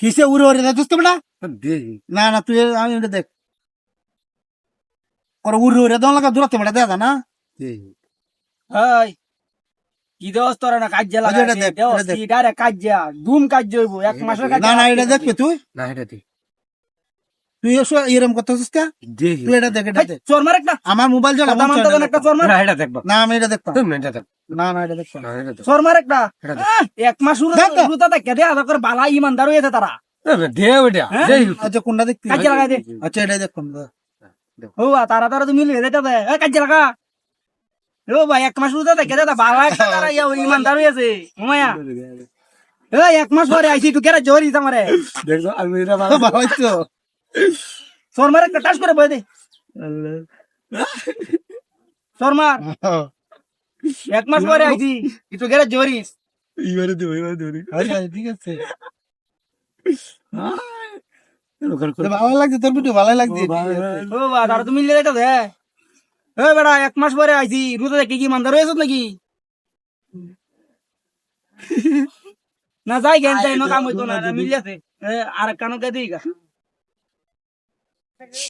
কিসে উড়ে উড়ে দেখ বুঝতে না দেখি না না তুই আমি এটা দেখ ওরা উড়ে উড়ে দেওয়া লাগা দূরাতে বেড়া দেয়া না দেখি এই কি দেওস তোরা না কাজ ওই যে এটা দেখ, দেওস এটা দেখ। কি ডাইরেক্ট কাজ ধুম কাজ হইব এক মাসের কাজ না না এটা দেখবি তুই না এটা দেখি তুই এসো এরকম কথা হচ্ছিস কা? দেখি তুই এটা দেখ এটা দেখ চোর মার একটা আমার মোবাইল জ্বালা কথা মানতে দেন একটা চোর মার না এটা দেখবা না আমি এটা দেখতাম তুমি এটা দেখ না না এটা দেখতাম না এটা দেখ চোর মার একটা এটা দেখ। এক মাস দেখ তো। রুতা দেখে দে আদর করে বালা ইমানদার হয়েছে তারা দে ওইটা হ্যাঁ? দেখি আচ্ছা কোনটা দেখবি কাজে লাগাই দে আচ্ছা এটা দেখতাম ও তারা তারা তুমি মিলে যেতে দে এই কাজে লাগা ও ভাই এক মাস রুতা দেখে দে বালা একটা তারা ইমানদার হয়েছে মায়া এই এক মাস পরে আইছি তুই কেরা জোরি আমারে দেখো আমি এটা ভালো ভালো হইছো চোর মার একটা টাচ করে বই দে চোর মার এক মাস পরে আইছি তুই কেরা জোরিস এইবারে দে এইবারে দে আচ্ছা ঠিক আছে ভালো লাগছে তোর ভিডিও ভালো লাগছে ও বা তারা তুমি মিলে যেতে দে এ বেড়া এক মাস পরে আইছি রুতা দেখে কি ইমানদার হয়েছ নাকি না যাই গেন যাই কাম হইতো না মিলিয়াছে আর কানো কে দিই